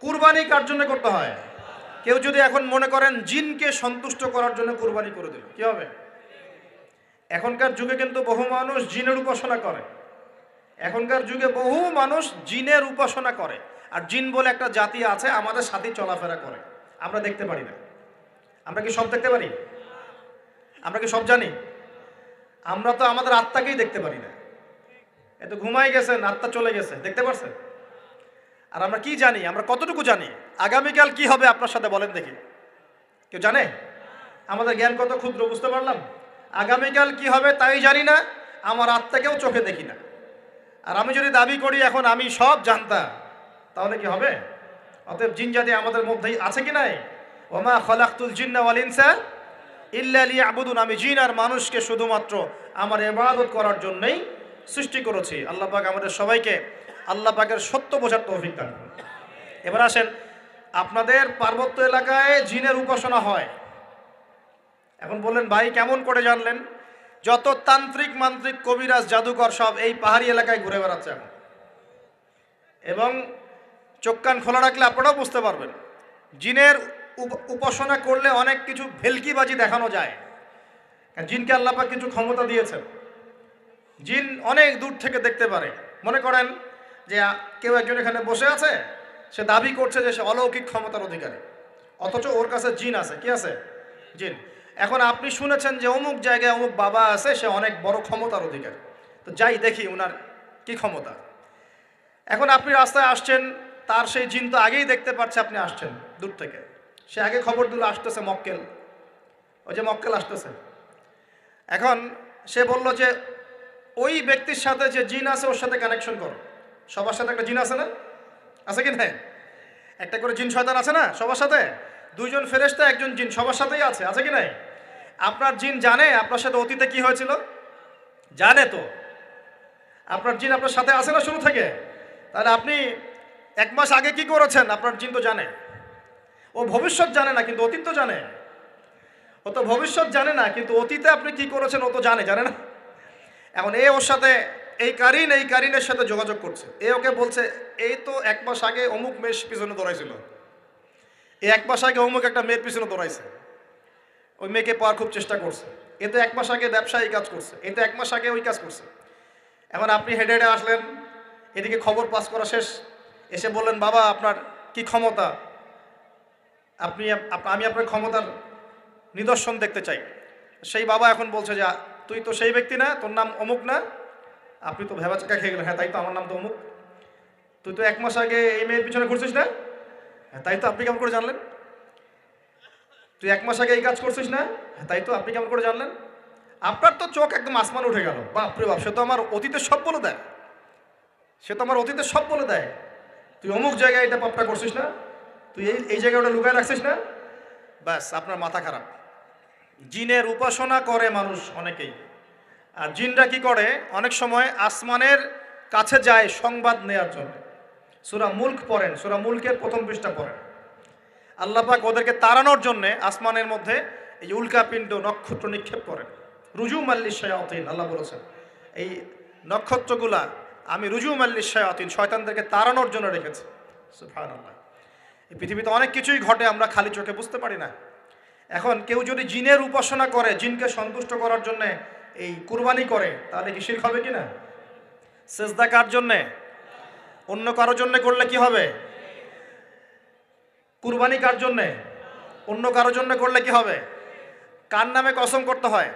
কুরবানি কার জন্য করতে হয়? কেউ যদি এখন মনে করেন জিনকে সন্তুষ্ট করার জন্য কুরবানি করে দিল, কি হবে? এখনকার যুগে কিন্তু বহু মানুষ জিনের উপাসনা করে। এখনকার যুগে বহু মানুষ জিনের উপাসনা করে। আর জিন বলে একটা জাতি আছে, আমাদের সাথে চলাফেরা করে, আমরা দেখতে পারি না। আমরা কি সব দেখতে পারি? আমরা কি সব জানি? আমরা তো আমাদের আত্মাকেই দেখতে পারি না। এত ঘুমাই গেছেন, আত্মা চলে গেছে, দেখতে পারছেন? আর আমরা কি জানি? আমরা কতটুকু জানি আগামীকাল কি হবে আপনার সাথে, বলেন দেখি। কেউ জানে? আমাদের জ্ঞান কত ক্ষুদ্র, বুঝতে পারলাম। আগামীকাল কি হবে তাই জানি না, আমার আত্মাকেও চোখে দেখি না। আর আমি যদি দাবি করি এখন আমি সব জানতাম, তাহলে কি হবে? অতএব জিন জাতি আমাদের মধ্যেই আছে কি নাই? ওমা খলাকতুল জিন্না ওয়াল ইনসা ইল্লা লিয়াবুদুন, আমি জিন আর মানুষকে শুধুমাত্র আমার ইবাদত করার জন্যই সৃষ্টি করেছি। আল্লাহ পাক আমাদের সবাইকে আল্লাহ পাকের সত্য বোঝার তৌফিক দান করুন। এবার আসেন, আপনাদের পার্বত্য এলাকায় জিনের উপাসনা হয়। এখন বললেন ভাই কেমন করে জানলেন? যত তান্ত্রিক মান্ত্রিক কবিরাজ জাদুকর সব এই পাহাড়ি এলাকায় ঘুরে বেড়াচ্ছে এখন। এবং চোখ কান খোলা রাখলে আপনারাও বুঝতে পারবেন, জিনের উপাসনা করলে অনেক কিছু ভেলকিবাজি দেখানো যায়। জিনকে আল্লাহ পাক কিছু ক্ষমতা দিয়েছেন। জিন অনেক দূর থেকে দেখতে পারে। মনে করেন যে কেউ একজন এখানে বসে আছে, সে দাবি করছে যে সে অলৌকিক ক্ষমতার অধিকারী, অথচ ওর কাছে জিন আছে। কি আছে? জিন। এখন আপনি শুনেছেন যে অমুক জায়গায় অমুক বাবা আছে, সে অনেক বড় ক্ষমতার অধিকারী, তো যাই দেখি ওনার কি ক্ষমতা। এখন আপনি রাস্তায় আসছেন, তার সেই জিন তো আগেই দেখতে পাচ্ছে আপনি আসছেন দূর থেকে, সে আগে খবর দিল আসতেছে মক্কেল, ওই যে মক্কেল আসতেছে। এখন সে বলল যে ওই ব্যক্তির সাথে যে জিন আছে ওর সাথে কানেকশন করো। সবার সাথে একটা জিন আছে না? আছে কি না? একটা করে জিন শয়তান আছে না সবার সাথে? দুইজন ফেরেশতা একজন জিন সবার সাথেই আছে, আছে কি নাই? আপনার জিন জানে আপনার সাথে অতীতে কি হয়েছিল? জানে তো। আপনার জিন আপনার সাথে আছে না শুরু থেকে? তাহলে আপনি 1 মাস আগে কি করেছেন আপনার জিন তো জানে। ও ভবিষ্যৎ জানে না কিন্তু অতীত তো জানে। ও তো ভবিষ্যৎ জানে না কিন্তু অতীতে আপনি কি করেছেন ও তো জানে, জানে না? এখন ওর সাথে এই কারিনের সাথে যোগাযোগ করছে। ওকে বলছে এই তো 1 মাস আগে অমুক মেয়ের পিছনে দৌড়াইছিল, এই 1 মাস আগে অমুক একটা মেয়ের পিছনে দৌড়াইছে, ওই মেয়েকে পাওয়ার খুব চেষ্টা করছে। এ তো 1 মাস আগে ব্যবসায়ী কাজ করছে, এ তো 1 মাস আগে ওই কাজ করছে। এখন আপনি হেডে হেডে আসলেন, এদিকে খবর পাস করা শেষ, এসে বললেন বাবা আপনার কি ক্ষমতা, আমি আপনার ক্ষমতার নিদর্শন দেখতে চাই। সেই বাবা এখন বলছে যে তুই তো সেই ব্যক্তি না, তোর নাম অমুক না? আপনি তো ভেবাচাকা খেয়ে গেলেন। হ্যাঁ তাই তো, আমার নাম তো অমুক। তুই তো 1 মাস আগে এই মেয়ের পিছনে ঘুরছিস না? হ্যাঁ তাই তো, আপনি কেমন করে জানলেন? তুই 1 মাস আগে এই কাজ করছিস না? হ্যাঁ তাই তো, আপনি কেমন করে জানলেন? আপনার তো চোখ একদম আসমানে উঠে গেল। বাপরে বাপ, সে তো আমার অতীতের সব বলে দেয়, সে তো আমার অতীতের সব বলে দেয়। তুই অমুক জায়গায় এটা পাপটা করছিস না, তুই এই জায়গায় ওটা লুকায় রাখছিস না? ব্যাস আপনার মাথা খারাপ। জিনের উপাসনা করে মানুষ অনেকেই। আর জিনরা কি করে, অনেক সময় আসমানের কাছে যায় সংবাদ নেওয়ার জন্য। সূরা মুলক পড়েন, সূরা মুলকের প্রথম পৃষ্ঠা পড়েন। আল্লাহ পাক ওদেরকে তাড়ানোর জন্যে আসমানের মধ্যে এই উল্কাপিণ্ড নক্ষত্র নিক্ষেপ করেন। রুজুম আল্লিশ শায়াতিন, আল্লাহ বলেছেন এই নক্ষত্রগুলা আমি রুজুম আল্লিশ শায়াতিন, শয়তানদেরকে তাড়ানোর জন্য রেখেছি। সুবহানাল্লাহ। এই পৃথিবীতে অনেক কিছুই ঘটে, আমরা খালি চোখে বুঝতে পারি না। এখন কেউ যদি জিনের উপাসনা করে, জিনকে সন্তুষ্ট করার জন্য এই কুরবানি করে, তাহলে কি শিরক হবে কি না? সেজদা কার জন্যে? অন্য কারোর জন্য করলে কি হবে? কুরবানি কার জন্যে? অন্য কারোর জন্য করলে কি হবে? কার নামে কসম করতে হয়?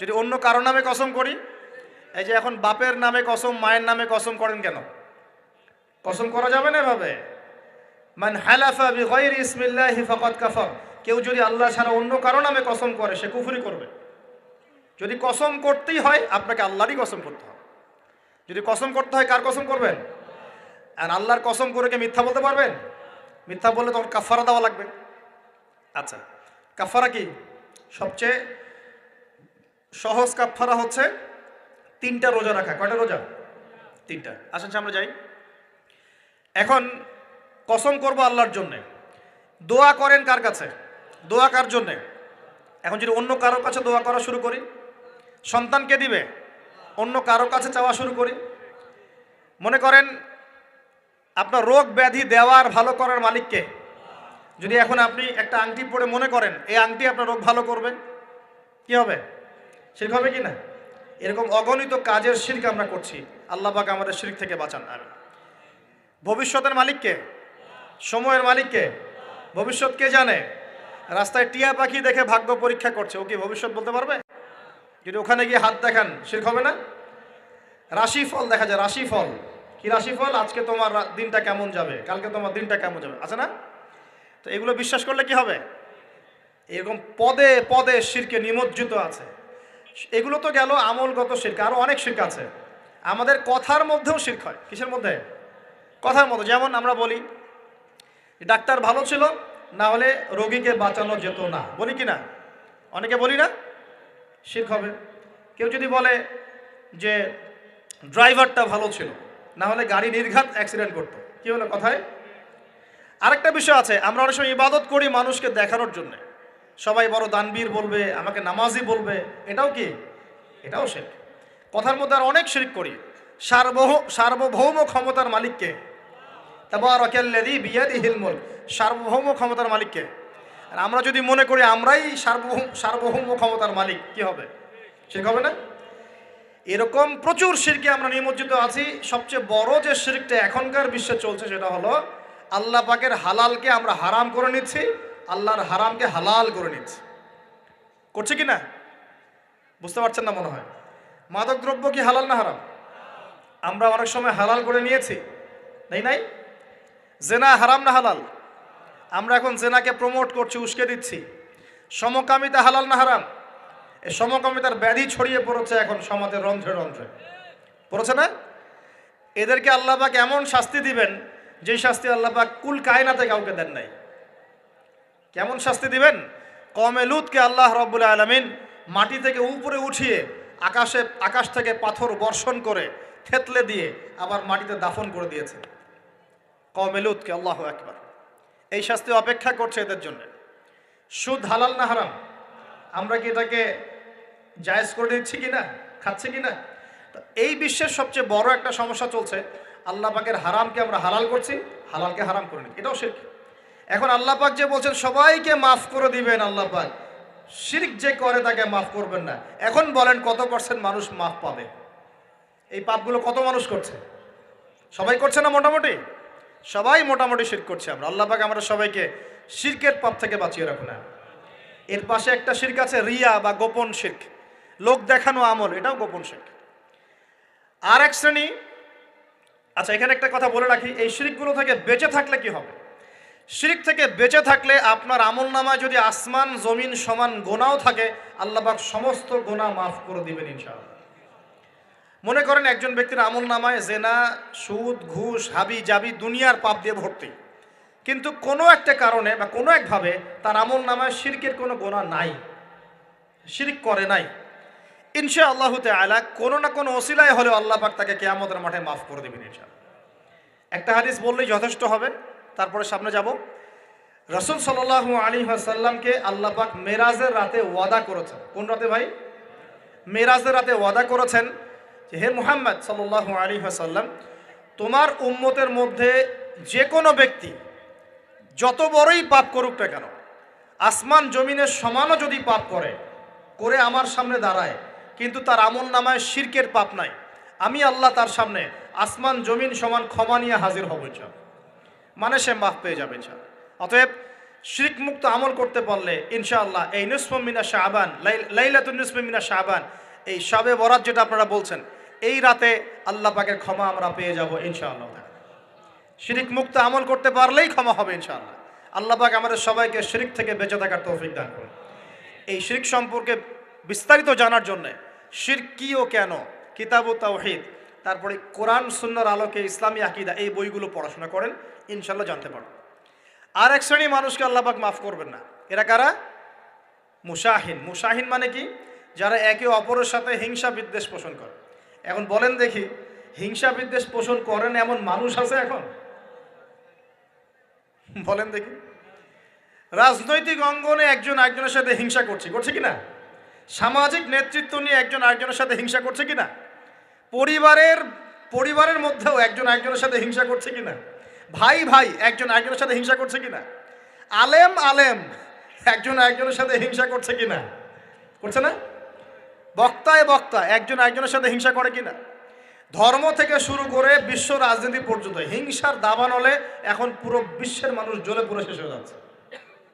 যদি অন্য কারো নামে কসম করি, এই যে এখন বাপের নামে কসম, মায়ের নামে কসম করেন কেন? কসম করা যাবে না এভাবে। মান হালাফা বিগাইরি ইসমিল্লাহি ফাকাদ কাফার, কেউ যদি আল্লাহ ছাড়া অন্য কারো নামে কসম করে সে কুফরি করবে। যদি কসম করতেই হয় আপনাকে আল্লাহরই কসম করতে হবে। যদি কসম করতে হয় কার কসম করবেন? আর আল্লাহর কসম করে কি মিথ্যা বলতে পারবেন? মিথ্যা বললে তখন কাফারা দেওয়া লাগবে। আচ্ছা, কাফারা কি? সবচেয়ে সহজ কাফারা হচ্ছে 3টা রোজা রাখা। কয়টা রোজা? 3টা। আসেন আমরা যাই। এখন কসম করব আল্লাহর জন্যে, দোয়া করেন কার কাছে? দোয়া কার জন্যে? এখন যদি অন্য কারোর কাছে দোয়া করা শুরু করি, সন্তানকে দিবে, অন্য কারোর কাছে চাওয়া শুরু করি। মনে করেন আপনার রোগ ব্যাধি দেওয়ার ভালো করার মালিককে। যদি এখন আপনি একটা আংটি পরে মনে করেন এই আংটি আপনার রোগ ভালো করবে, কি হবে? শিরক হবে কি না? এরকম অগণিত কাজের শিরক আমরা করছি। আল্লাহ পাক আমাদের শিরক থেকে বাঁচান। আমিন। ভবিষ্যতের মালিককে, সময়ের মালিককে। ভবিষ্যৎ কে জানে? রাস্তায় টিয়া পাখি দেখে ভাগ্য পরীক্ষা করছে, ও কি ভবিষ্যৎ বলতে পারবে? যদি ওখানে গিয়ে হাত দেখান শিরক হবে না? রাশিফল দেখা যায়, রাশিফল। কি রাশিফল? আজকে তোমার দিনটা কেমন যাবে, কালকে তোমার দিনটা কেমন যাবে, আছে না? তো এগুলো বিশ্বাস করলে কি হবে? এরকম পদে পদে শিরকে নিমজ্জিত আছে। এগুলো তো গেল আমলগত শিরক, আরো অনেক শিরক আছে। আমাদের কথার মধ্যেও শিরক হয়। কিসের মধ্যে? কথার মধ্যে। যেমন আমরা বলি ডাক্তার ভালো ছিল, না হলে রোগীকে বাঁচানো যেত না, বলি কি না? অনেকে বলি না? শিরক হবে। কেউ যদি বলে যে ড্রাইভারটা ভালো ছিল, না হলে গাড়ি নির্ঘাত অ্যাক্সিডেন্ট করতো, কি হলো কথায়? আরেকটা বিষয় আছে, আমরা অনেক সময় ইবাদত করি মানুষকে দেখানোর জন্য। সবাই বড় দানবীর বলবে, আমাকে নামাজি বলবে, এটাও কি? এটাও শিরক। কথার মধ্যে আর অনেক শিরক করি। সার্বভৌম ক্ষমতার মালিককে, তাবারাকাল্লাযী বিয়াদিহিল মুলক, সার্বভৌম ক্ষমতার মালিককে। আর আমরা যদি মনে করি আমরাই সার্বভৌম ক্ষমতার মালিক, কি হবে? শিরক হবে না? এরকম প্রচুর শিরকে আমরা নিমজ্জিত আছি। সবচেয়ে বড় যে শিরকটা এখনকার বিশ্বে চলছে সেটা হলো আল্লাহ পাকের হালালকে আমরা হারাম করে নিচ্ছি, আল্লাহর হারামকে হালাল করে নিচ্ছি। করছে কি না? বুঝতে পারছেন না মনে হয়। মাদক দ্রব্য কি হালাল না হারাম? আমরা অনেক সময় হালাল করে নিয়েছি, নাই? জেনা হারাম না হালাল? আমরা এখন জেনাকে প্রমোট করছি, উস্কে দিচ্ছি। সমকামিতা হালাল না হারাম? এই সমকামিতার ব্যাধি ছড়িয়ে পড়েছে এখন সমাজের রন্ধ্রে রন্ধ্রে, পড়েছে না? এদেরকে আল্লাহ পাক এমন শাস্তি দিবেন যে শাস্তি আল্লাহ পাক কুল কায়নাতে কাউকে দেন নাই। কেমন শাস্তি দিবেন? কওমে লূতকে আল্লাহ রাব্বুল আলামিন মাটি থেকে উপরে উঠিয়ে আকাশ থেকে পাথর বর্ষণ করে থেতলে দিয়ে আবার মাটিতে দাফন করে দিয়েছে কওমে লূতকে। আল্লাহু আকবার। এই শাস্তি অপেক্ষা করছে এদের জন্য। সুদ হালাল না হারাম? আমরা কি এটাকে জায়েজ করে দিচ্ছি কিনা, খাচ্ছি কিনা? তো এই বিশ্বের সবচেয়ে বড় একটা সমস্যা চলছে, আল্লাহ পাকের হারামকে আমরা হালাল করছি, হালালকে হারাম করে নিচ্ছি, এটাও শিরক। এখন আল্লাহ পাক যে বলছেন সবাইকে মাফ করে দিবেন, আল্লাহ পাক শিরক যে করে তাকে মাফ করবেন না। এখন বলেন কত % মানুষ মাফ পাবে? এই পাপগুলো কত মানুষ করছে? সবাই করছে না? মোটামুটি সবাই মোটামুটি শিরক করছে। আমরা আল্লাহ পাক আমরা সবাইকে শিরকের পাপ থেকে বাঁচিয়ে রাখুন। এর পাশে একটা শিরক আছে রিয়া বা গোপন শিরক, লোক দেখানো আমল, এটাও গোপন শিরক। আর এক শ্রেণী। আচ্ছা, এখানে একটা কথা বলে রাখি, এই শিরকগুলো থেকে বেঁচে থাকলে কি হবে? শিরক থেকে বেঁচে থাকলে আপনার আমল নামায় যদি আসমান জমিন সমান গোনাও থাকে, আল্লাহ পাক সমস্ত গোনা মাফ করে দিবেন ইনশাআল্লাহ। মনে করেন একজন ব্যক্তির আমল নামায় জেনা, সুদ, ঘুষ, হাবি জাবি দুনিয়ার পাপ দিয়ে ভর্তি, কিন্তু কোনো একটা কারণে বা কোনো একভাবে তার আমল নামায় শিরকের কোনো গোনা নাই, শিরক করে নাই, ইনশাআল্লাহু তাআলা কোনো না কোনো ওসিলায় হলেও আল্লাহ পাক তাকে কিয়ামতের মাঠে মাফ করে দেবেন ইনশাআল্লাহ। একটা হাদিস বললেই যথেষ্ট হবে, তারপরে সামনে যাব। রাসূল সাল্লাল্লাহু আলাইহি ওয়াসাল্লামকে আল্লাহ পাক মেরাজের রাতে ওয়াদা করেছেন। কোন রাতে ভাই? মেরাজের রাতে ওয়াদা করেছেন যে হে মুহাম্মদ সাল্লাল্লাহু আলাইহি ওয়াসাল্লাম, তোমার উম্মতের মধ্যে যে কোনো ব্যক্তি যত বড়ই পাপ করুক না কেন, আসমান জমিনের সমানও যদি পাপ করে আমার সামনে দাঁড়ায়, কিন্তু তার আমল নামায় শিরকের পাপ নাই, আমি আল্লাহ তার সামনে আসমান জমিন সমান ক্ষমা নিয়ে হাজির হব ইনশাআল্লাহ। মানে সে মাফ পেয়ে যাবে ইনশাআল্লাহ। অতএব শিরক মুক্ত আমল করতে পারলে ইনশাআল্লাহ এই নিসফ মিনা শাবান, লাইলাতুন নিসফ মিনা শাবান, এই শবে বরাত যেটা আপনারা বলছেন, এই রাতে আল্লাহ পাকের ক্ষমা আমরা পেয়ে যাব ইনশাআল্লাহ। শিরক মুক্ত আমল করতে পারলেই ক্ষমা হবে ইনশাআল্লাহ। আল্লাহ পাক আমাদের সবাইকে শিরক থেকে বেঁচে থাকার তৌফিক দান করুন। এই শিরক সম্পর্কে বিস্তারিত জানার জন্য শিরক কি ও কেন, কিতাবুত তাওহীদ, তারপরে কোরআন সুন্নাহর আলোকে ইসলামী আকীদা, এই বইগুলো পড়াশোনা করেন, ইনশাআল্লাহ জানতে পারবেন। আর এক শ্রেণী মানুষকে আল্লাহ পাক মাফ করবেন না। এরা কারা? মুশাহিন। মুশাহিন মানে কি? যারা একে অপরের সাথে হিংসা বিদ্বেষ পোষণ করে। এখন বলেন দেখি, হিংসা বিদ্বেষ পোষণ করেন এমন মানুষ আছে এখন? বলেন দেখি। রাজনৈতিক অঙ্গনে একজন আরেকজনের সাথে হিংসা করছে কিনা? সামাজিক নেতৃত্ব নিয়ে একজন আরেকজনের সাথে হিংসা করছে কিনা? পরিবারের মধ্যেও একজন আরেকজনের সাথে হিংসা করছে কিনা? ভাই ভাই একজন একজনের সাথে হিংসা করছে কিনা? আলেম আলেম একজন একজনের সাথে হিংসা করছে কিনা? করছে না? বক্তায় বক্তা একজন একজনের সাথে হিংসা করে কিনা? ধর্ম থেকে শুরু করে বিশ্ব রাজনীতি পর্যন্ত হিংসার দাবানলে এখন পুরো বিশ্বের মানুষ জ্বলে পুরো শেষ হয়ে যাচ্ছে।